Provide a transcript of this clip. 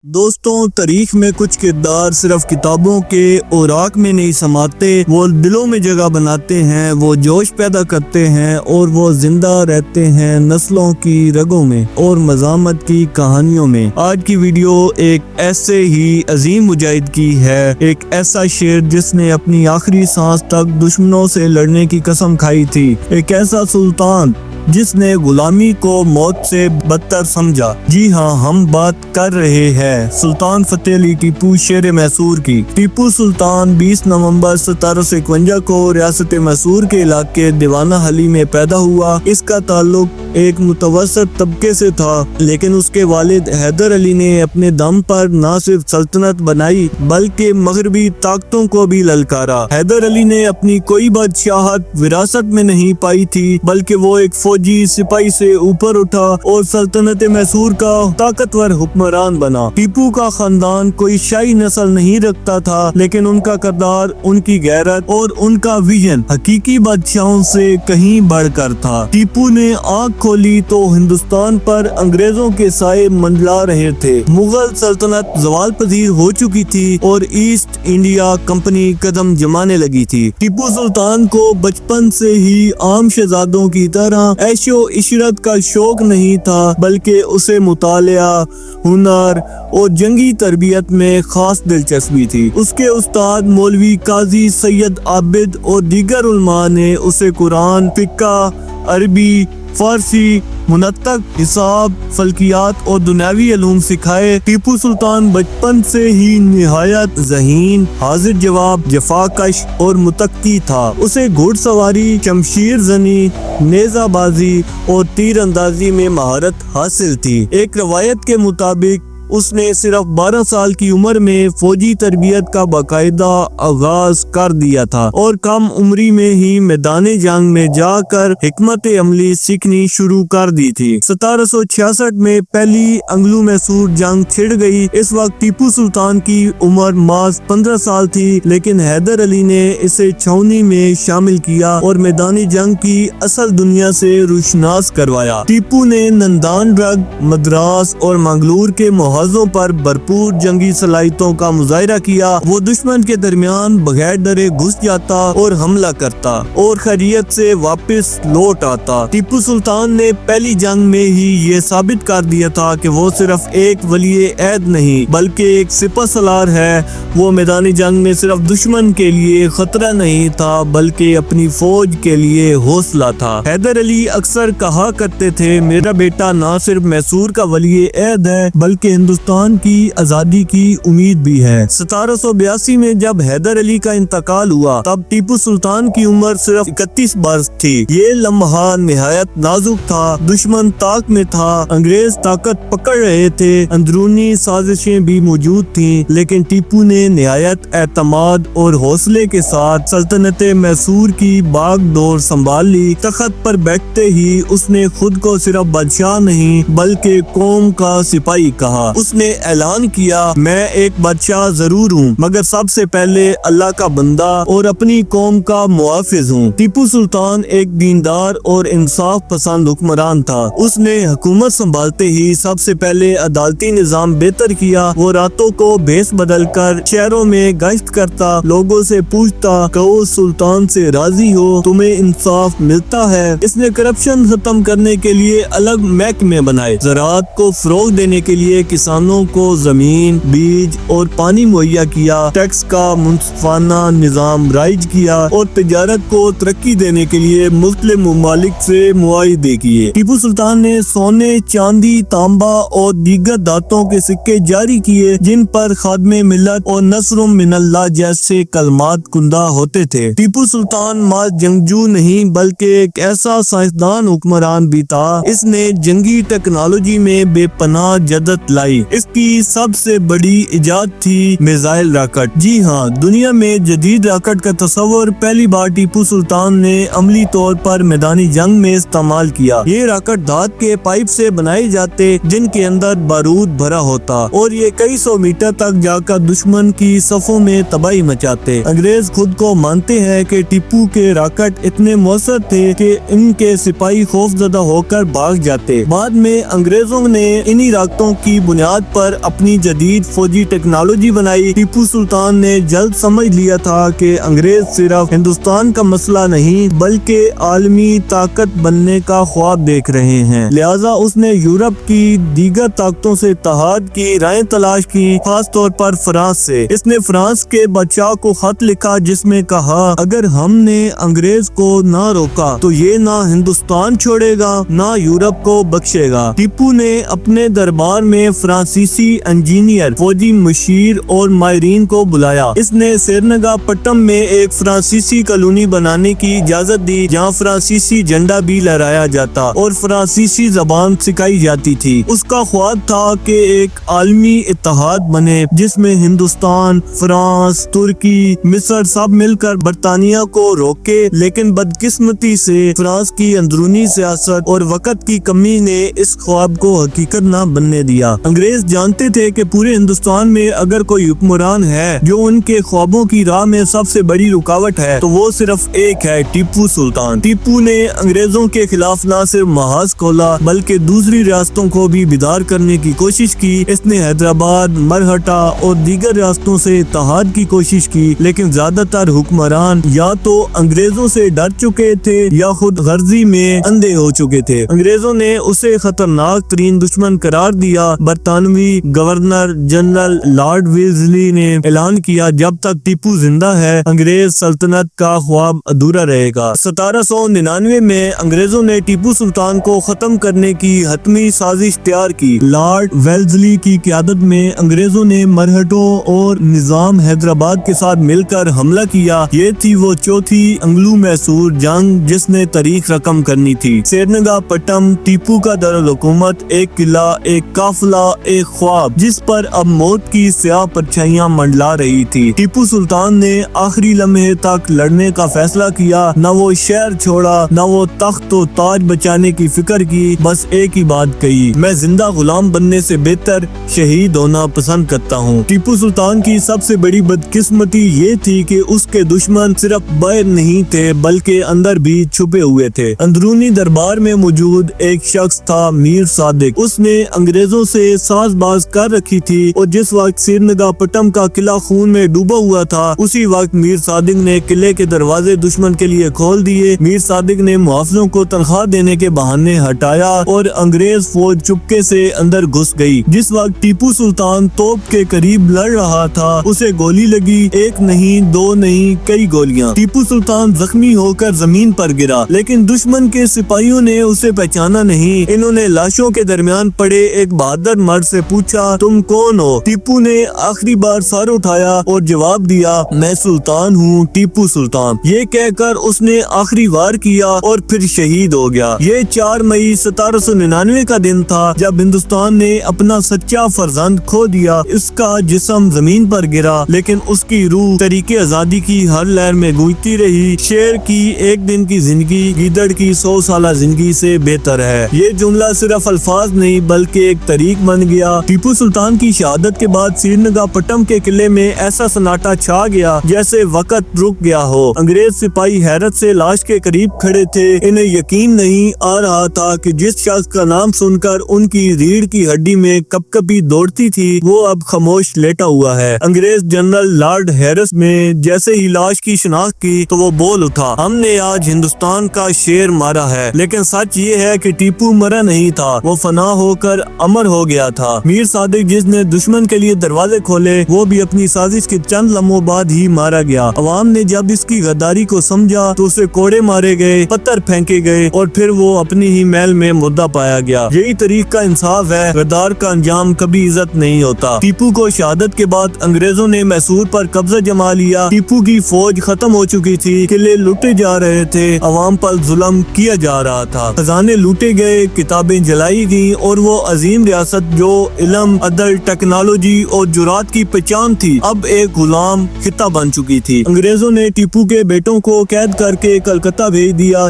دوستوں، تاریخ میں کچھ کردار صرف کتابوں کے اوراق میں نہیں سماتے، وہ دلوں میں جگہ بناتے ہیں، وہ جوش پیدا کرتے ہیں اور وہ زندہ رہتے ہیں نسلوں کی رگوں میں اور مزاحمت کی کہانیوں میں۔ آج کی ویڈیو ایک ایسے ہی عظیم مجاہد کی ہے، ایک ایسا شیر جس نے اپنی آخری سانس تک دشمنوں سے لڑنے کی قسم کھائی تھی، ایک ایسا سلطان جس نے غلامی کو موت سے بدتر سمجھا۔ جی ہاں، ہم بات کر رہے ہیں سلطان فتح علی ٹیپو شیر میسور کی۔ ٹیپو سلطان 20 نومبر 1751 کو ریاست میسور کے علاقے دیوانہ حلی میں پیدا ہوا۔ اس کا تعلق ایک متوسط طبقے سے تھا، لیکن اس کے والد حیدر علی نے اپنے دم پر نہ صرف سلطنت بنائی بلکہ مغربی طاقتوں کو بھی للکارا۔ حیدر علی نے اپنی کوئی بادشاہت وراثت میں نہیں پائی تھی، بلکہ وہ ایک فوجی سپاہی سے اوپر اٹھا اور سلطنت میسور کا طاقتور حکمران بنا۔ ٹیپو کا خاندان کوئی شاہی نسل نہیں رکھتا تھا، لیکن ان کا کردار، ان کی غیرت اور ان کا ویژن حقیقی بادشاہوں سے کہیں بڑھ کر تھا۔ ٹیپو نے آنکھ کھولی تو ہندوستان پر انگریزوں کے سائے منڈلا رہے تھے۔ مغل سلطنت زوال پذیر ہو چکی تھی اور ایسٹ انڈیا کمپنی قدم جمانے لگی تھی۔ ٹیپو سلطان کو بچپن سے ہی عام شہزادوں کی طرح عیش و عشرت کا شوق نہیں تھا، بلکہ اسے مطالعہ، ہنر اور جنگی تربیت میں خاص دلچسپی تھی۔ اس کے استاد مولوی قاضی سید عابد اور دیگر علماء نے اسے قرآن، فقہ، عربی، فارسی، منطق، حساب، فلکیات اور دنیاوی علوم سکھائے۔ ٹیپو سلطان بچپن سے ہی نہایت ذہین، حاضر جواب، جفاکش اور متقی تھا۔ اسے گھوڑ سواری، شمشیر زنی، نیزہ بازی اور تیر اندازی میں مہارت حاصل تھی۔ ایک روایت کے مطابق اس نے صرف 12 سال کی عمر میں فوجی تربیت کا باقاعدہ آغاز کر دیا تھا اور کم عمری میں ہی میدان جنگ میں جا کر حکمت عملی سیکھنی شروع کر دی تھی۔ 1766 میں پہلی انگلو میسور جنگ چھڑ گئی۔ اس وقت ٹیپو سلطان کی عمر محض 15 سال تھی، لیکن حیدر علی نے اسے چھاؤنی میں شامل کیا اور میدانی جنگ کی اصل دنیا سے روشناس کروایا۔ ٹیپو نے نندان ڈرگ، مدراس اور منگلور کے محاذوں پر بھرپور جنگی صلاحیتوں کا مظاہرہ کیا۔ وہ دشمن کے درمیان بغیر ڈرے گھس جاتا اور حملہ کرتا اور خیریت سے واپس لوٹ آتا۔ ٹیپو سلطان نے پہلی جنگ میں ہی یہ ثابت کر دیا تھا کہ وہ صرف ایک ولی عہد نہیں بلکہ ایک سپہ سالار ہے۔ وہ میدانی جنگ میں صرف دشمن کے لیے خطرہ نہیں تھا بلکہ اپنی فوج کے لیے حوصلہ تھا۔ حیدر علی اکثر کہا کرتے تھے، میرا بیٹا نہ صرف میسور کا ولی عہد ہے بلکہ ہندوستان کی آزادی کی امید بھی ہے۔ 1782 میں جب حیدر علی کا انتقال ہوا تب ٹیپو سلطان کی عمر صرف 31 برس تھی۔ یہ لمحہ نہایت نازک تھا۔ دشمن طاق میں تھا، انگریز طاقت پکڑ رہے تھے، اندرونی سازشیں بھی موجود تھیں، لیکن ٹیپو نے نہایت اعتماد اور حوصلے کے ساتھ سلطنت میسور کی باغ ڈور سنبھال لی۔ تخت پر بیٹھتے ہی اس نے خود کو صرف بادشاہ نہیں بلکہ قوم کا سپاہی کہا۔ اس نے اعلان کیا، میں ایک بادشاہ ضرور ہوں مگر سب سے پہلے اللہ کا بندہ اور اپنی قوم کا محافظ ہوں۔ ٹیپو سلطان ایک دیندار اور انصاف پسند حکمران تھا۔ اس نے حکومت سنبھالتے ہی سب سے پہلے عدالتی نظام بہتر کیا۔ وہ راتوں کو بھیس بدل کر شہروں میں گشت کرتا، لوگوں سے پوچھتا، کہو سلطان سے راضی ہو، تمہیں انصاف ملتا ہے۔ اس نے کرپشن ختم کرنے کے لیے الگ محکمے بنائے، زراعت کو فروغ دینے کے لیے کسانوں کو زمین، بیج اور پانی مہیا کیا، ٹیکس کا منصفانہ نظام رائج کیا اور تجارت کو ترقی دینے کے لیے مختلف ممالک سے معاہدے کیے۔ ٹیپو سلطان نے سونے، چاندی، تانبا اور دیگر دھاتوں کے سکے جاری کیے جن پر خادم ملت اور نصر من اللہ جیسے کلمات کندہ ہوتے تھے۔ ٹیپو سلطان محض جنگجو نہیں بلکہ ایک ایسا سائنسدان حکمران بھی تھا۔ اس نے جنگی ٹیکنالوجی میں بے پناہ جدت لائی۔ اس کی سب سے بڑی ایجاد تھی میزائل راکٹ۔ جی ہاں، دنیا میں جدید راکٹ کا تصور پہلی بار ٹیپو سلطان نے عملی طور پر میدانی جنگ میں استعمال کیا۔ یہ راکٹ دھات کے پائپ سے بنائے جاتے جن کے اندر بارود بھرا ہوتا اور یہ کئی سو میٹر تک جا کر دشمن کی صفوں میں تباہی مچاتے۔ انگریز خود کو مانتے ہیں کہ ٹیپو کے راکٹ اتنے مؤثر تھے کہ ان کے سپاہی خوف زدہ ہو کر بھاگ جاتے۔ بعد میں انگریزوں نے انہی راکٹوں کی بنیاد بنیاد پر اپنی جدید فوجی ٹیکنالوجی بنائی۔ ٹیپو سلطان نے جلد سمجھ لیا تھا کہ انگریز صرف ہندوستان کا مسئلہ نہیں بلکہ عالمی طاقت بننے کا خواب دیکھ رہے ہیں، لہٰذا اس نے یورپ کی دیگر طاقتوں سے اتحاد کی راہیں تلاش کی، خاص طور پر فرانس سے۔ اس نے فرانس کے بادشاہ کو خط لکھا جس میں کہا اگر ہم نے انگریز کو نہ روکا تو یہ نہ ہندوستان چھوڑے گا نہ یورپ کو بخشے گا۔ ٹیپو نے اپنے دربار میں فرانسیسی انجینئر، فوجی مشیر اور ماہرین کو بلایا۔ اس نے سرینگا پٹم میں ایک فرانسیسی کالونی بنانے کی اجازت دی جہاں فرانسیسی جھنڈا بھی لہرایا جاتا اور فرانسیسی زبان سکھائی جاتی تھی۔ اس کا خواب تھا کہ ایک عالمی اتحاد بنے جس میں ہندوستان، فرانس، ترکی، مصر سب مل کر برطانیہ کو روکے، لیکن بدقسمتی سے فرانس کی اندرونی سیاست اور وقت کی کمی نے اس خواب کو حقیقت نہ بننے دیا۔ انگریز جانتے تھے کہ پورے ہندوستان میں اگر کوئی حکمران ہے جو ان کے خوابوں کی راہ میں سب سے بڑی رکاوٹ ہے تو وہ صرف ایک ہے، ٹیپو سلطان۔ ٹیپو نے انگریزوں کے خلاف نہ صرف محاذ کھولا بلکہ دوسری ریاستوں کو بھی بیدار کرنے کی کوشش کی۔ اس نے حیدرآباد، مرہٹا اور دیگر ریاستوں سے اتحاد کی کوشش کی، لیکن زیادہ تر حکمران یا تو انگریزوں سے ڈر چکے تھے یا خود غرضی میں اندھے ہو چکے تھے۔ انگریزوں نے اسے خطرناک ترین دشمن قرار دیا۔ برطانوی گورنر جنرل لارڈ ویلزلی نے اعلان کیا جب تک ٹیپو زندہ ہے انگریز سلطنت کا خواب ادھورا رہے گا۔ 1799 میں انگریزوں نے ٹیپو سلطان کو ختم کرنے کی حتمی سازش تیار کی۔ لارڈ ویلزلی کی قیادت میں انگریزوں نے مرہٹوں اور نظام حیدرآباد کے ساتھ مل کر حملہ کیا۔ یہ تھی وہ چوتھی انگلو میسور جنگ جس نے تاریخ رقم کرنی تھی۔ سرینگا پٹم ٹیپو کا دارالحکومت، ایک قلعہ، ایک قافلہ، ایک خواب جس پر اب موت کی سیاہ پرچھائیاں منڈلا رہی تھی۔ ٹیپو سلطان نے آخری لمحے تک لڑنے کا فیصلہ کیا، نہ وہ شہر چھوڑا نہ وہ تخت و تاج بچانے کی فکر کی، بس ایک ہی بات کہی، میں زندہ غلام بننے سے بہتر شہید ہونا پسند کرتا ہوں۔ ٹیپو سلطان کی سب سے بڑی بدقسمتی یہ تھی کہ اس کے دشمن صرف باہر نہیں تھے بلکہ اندر بھی چھپے ہوئے تھے۔ اندرونی دربار میں موجود ایک شخص تھا میر صادق۔ اس نے انگریزوں سے ساز باز کر رکھی تھی اور جس وقت سرینگا پٹم کا قلعہ خون میں ڈوبا ہوا تھا اسی وقت میر صادق نے قلعے کے دروازے دشمن کے لیے کھول دیے۔ میر صادق نے محافظوں کو تنخواہ دینے کے بہانے ہٹایا اور انگریز فوج چپکے سے اندر گھس گئی۔ جس وقت ٹیپو سلطان توپ کے قریب لڑ رہا تھا اسے گولی لگی، ایک نہیں دو نہیں کئی گولیاں۔ ٹیپو سلطان زخمی ہو کر زمین پر گرا لیکن دشمن کے سپاہیوں نے اسے پہچانا نہیں۔ انہوں نے لاشوں کے درمیان پڑے ایک بہادر مرد سے پوچھا تم کون ہو؟ ٹیپو نے آخری بار سر اٹھایا اور جواب دیا میں سلطان ہوں، ٹیپو سلطان۔ یہ کہہ کر اس نے آخری وار کیا اور پھر شہید ہو گیا۔ یہ 4 مئی 1799 کا دن تھا جب ہندوستان نے اپنا سچا فرزند کھو دیا۔ اس کا جسم زمین پر گرا لیکن اس کی روح طریق آزادی کی ہر لہر میں گونجتی رہی۔ شیر کی ایک دن کی زندگی گیدڑ کی 100 سالہ زندگی سے بہتر ہے۔ یہ جملہ صرف الفاظ نہیں بلکہ ایک طریق بن گیا۔ ٹیپو سلطان کی شہادت کے بعد سرینگا پٹم کے قلعے میں ایسا سناٹا چھا گیا جیسے وقت رک گیا ہو۔ انگریز سپاہی حیرت سے لاش کے قریب کھڑے تھے۔ انہیں یقین نہیں آ رہا تھا کہ جس شخص کا نام سن کر ان کی ریڑھ کی ہڈی میں کپ کپی دوڑتی تھی وہ اب خاموش لیٹا ہوا ہے۔ انگریز جنرل لارڈ ہیرس نے جیسے ہی لاش کی شناخت کی تو وہ بول اٹھا ہم نے آج ہندوستان کا شیر مارا ہے، لیکن سچ یہ ہے کہ ٹیپو مرا نہیں تھا، وہ فنا ہو کر امر ہو گیا تھا۔ میر صادق جس نے دشمن کے لیے دروازے کھولے وہ بھی اپنی سازش کے چند لمحوں بعد ہی مارا گیا۔ عوام نے جب اس کی غداری کو سمجھا تو اسے کوڑے مارے گئے، پتھر پھینکے گئے اور پھر وہ اپنی ہی محل میں مردہ پایا گیا۔ یہی طریق کا انصاف ہے، غدار کا انجام کبھی عزت نہیں ہوتا۔ ٹیپو کو شہادت کے بعد انگریزوں نے میسور پر قبضہ جما لیا۔ ٹیپو کی فوج ختم ہو چکی تھی، قلعے لوٹے جا رہے تھے، عوام پر ظلم کیا جا رہا تھا، خزانے لوٹے گئے، کتابیں جلائی گئیں اور وہ عظیم ریاست جو علم، عدل، ٹیکنالوجی اور جرات کی پہچان تھی اب ایک غلام خطہ بن چکی تھی۔ انگریزوں نے ٹیپو کے بیٹوں کو قید کر کے کلکتہ بھیج دیا